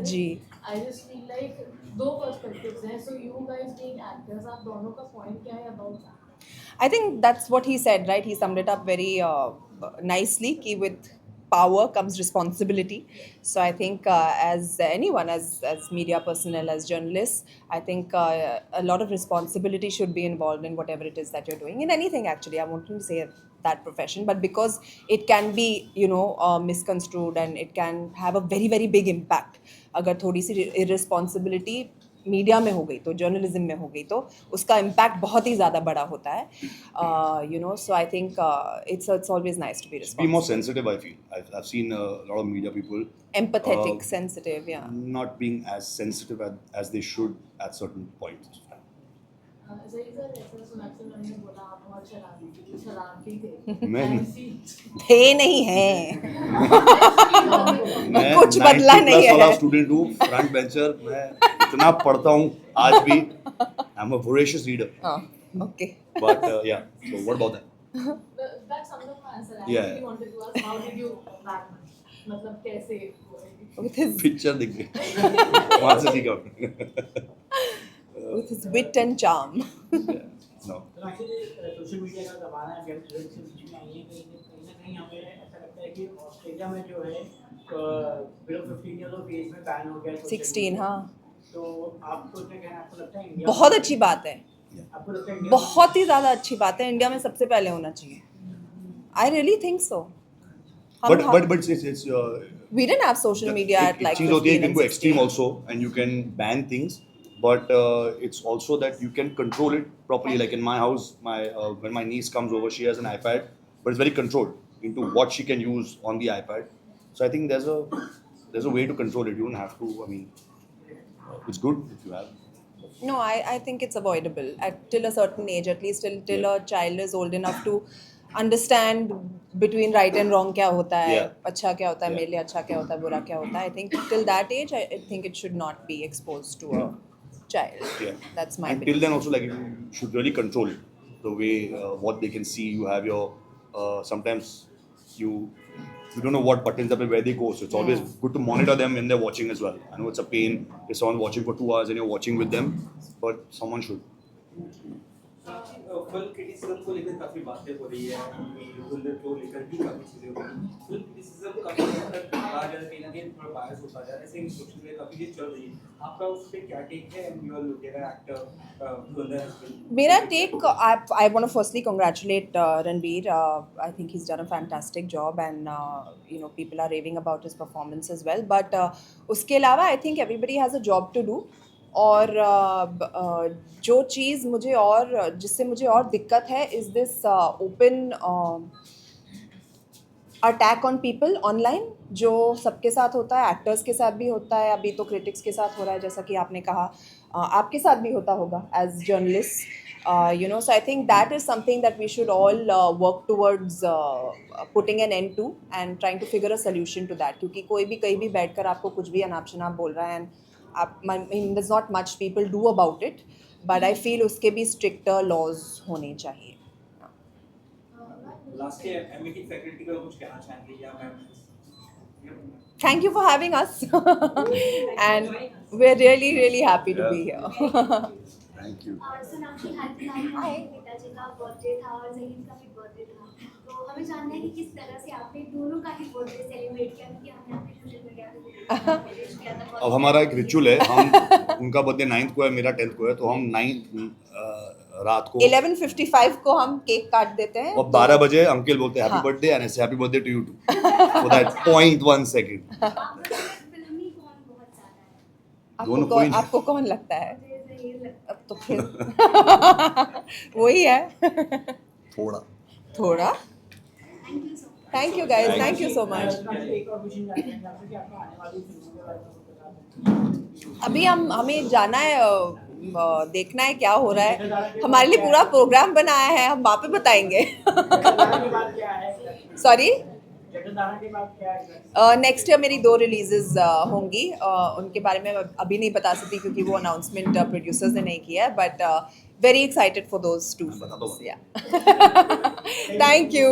Ji. I just feel like दो perspectives हैं. So you guys being actors, आप दोनों का point क्या है about that? I think that's what he said, right? He summed it up very nicely. Ki with power comes responsibility. So I think, as anyone, as media personnel, as journalists, I think a lot of responsibility should be involved in whatever it is that you're doing in anything. Actually, I won't say that profession, but because it can be, misconstrued and it can have a very very big impact. अगर थोड़ी सी irresponsibility media में हो गई तो journalism में हो गई तो उसका इम्पैक्ट बहुत ही ज़्यादा बड़ा होता है so I think it's always nice to be Just be more responsible sensitive, I feel. I've seen a lot of media people empathetic sensitive या not being as sensitive as they should at certain points. सही sir ऐसा सुनाक्षी ma'am ने बोला आप बहुत शरारती थे. मैं थे नहीं है मैं कुछ बदला 90 नहीं plus वाला है स्टूडेंट हूँ, फ्रंट बेंचर. मैं इतना पढ़ता हूँ आज भी. I'm a voracious reader. Okay But yeah, so what about that? That's some of my answer. I Yeah. actually wanted to ask how did you back मतलब कैसे with his पिक्चर दिख गई वहाँ से सीखा. with his wit and charm No. तो actually social media का ज़माना है. गेम ट्रेड से बीच में आई है कहीं ना कहीं हमें ऐसा लगता है कि ऑस्ट्रेलिया में जो है बिलो 15 इयर्स ऑफ एज में बैन हो गया 16 हाँ तो आपको क्या कहना है? आपको लगता है इंडिया बहुत अच्छी बात है आपको लगता है इंडिया बहुत ही ज़्यादा अच्छी बात है इंडिया में सबसे पहले होना चाहिए I really think so But it's we didn't have social media at like चीज होती है 15 कि and इनको extreme 16. also and you can ban things, but it's also that you can control it properly. Like in my house, when my niece comes over, she has an iPad, but it's very controlled into what she can use on the iPad. So I think there's a way to control it. You don't have to. I mean, it's good if you have. No, I think it's avoidable till a certain age, at least till a child is old enough to understand between right and wrong क्या होता है Yeah. अच्छा क्या होता है Yeah. मेरे लिए अच्छा क्या होता है बुरा क्या होता है I think till that age I think it should not be exposed to a child. Yeah. That's my And till opinion. then also, like, you should really control it. The way what they can see. You have your sometimes you don't know what buttons up and where they go. So it's always good to monitor them when they're watching as well. I know it's a pain if someone's watching for 2 hours and you're watching with them, but someone should. Film criticism को लेकर काफी बातें हो रही है film को लेकर भी काफी चीजें हो रही हैं फिल्म क्रिटिसिज्म काफी हद तक कहा जा रहा है कहीं ना कहीं थोड़ा बायस होता जा रहा है ऐसे सोशल मीडिया काफी चीज चल रही है आपका उस पे क्या टेक है and you are looking at actor Dhurandhar has been मेरा take, I want to firstly congratulate Ranveer. I think he's done a fantastic job and people are raving about his performance as well. But उसके अलावा I think everybody has a job to do. और जो चीज़ मुझे और जिससे मुझे और दिक्कत है is this open attack on people online जो सबके साथ होता है एक्टर्स के साथ भी होता है अभी तो क्रिटिक्स के साथ हो रहा है जैसा कि आपने कहा आपके साथ भी होता होगा as journalist so I think that is something that we should all work towards putting an end to and trying to figure a solution to that क्योंकि कोई भी कहीं भी बैठकर आपको कुछ भी अनाप शनाप बोल रहा है and I mean there's not much people do about it but I feel उसके भी stricter laws होने चाहिए. लास्ट ईयर एमईटी फैकल्टी को कुछ कहना चाहेंगे या ma'am Thank you for having us and we're really really happy to be here. Thank you. Sonakshi हाल पिताजी का बर्थडे था और जहीन का भी बर्थडे था तो हमें जानना है कि किस तरह से आपने दोनों का ही बर्थडे सेलिब्रेट किया क्योंकि हमने अपने सोशल मीडिया पे विश किया था अब हमारा एक रिचुअल है. हम उनका बर्थडे 9th को है, मेरा 10th को है, तो हम 9th रात को 11:55 को हम केक काट देते हैं और 12 बजे अंकल बोलते हैं हाँ. Happy birthday and happy birthday to you too for that 0.1 second. Film ही कौन बहुत ज्यादा है दोनों कोई नहीं. आपको कौन लगता है मुझे जहीर लगता अब तो फिर वही है थोड़ा थोड़ा है. Thank you so much. Thank you guys thank you so much. एक और क्वेश्चन जानना है आपसे कि आपको आने वाली फिल्मों के बारे में बता दें. अभी हमें जाना है देखना है क्या हो रहा है हमारे लिए पूरा प्रोग्राम बनाया है हम वहाँ पे बताएंगे. जटाधारा के बाद क्या है सॉरी जटाधारा के बाद क्या है नेक्स्ट ईयर मेरी 2 रिलीजेस होंगी उनके बारे में मैं अभी नहीं बता सकती क्योंकि वो अनाउंसमेंट प्रोड्यूसर्स ने नहीं किया है but very excited for those 2 films या थैंक यू.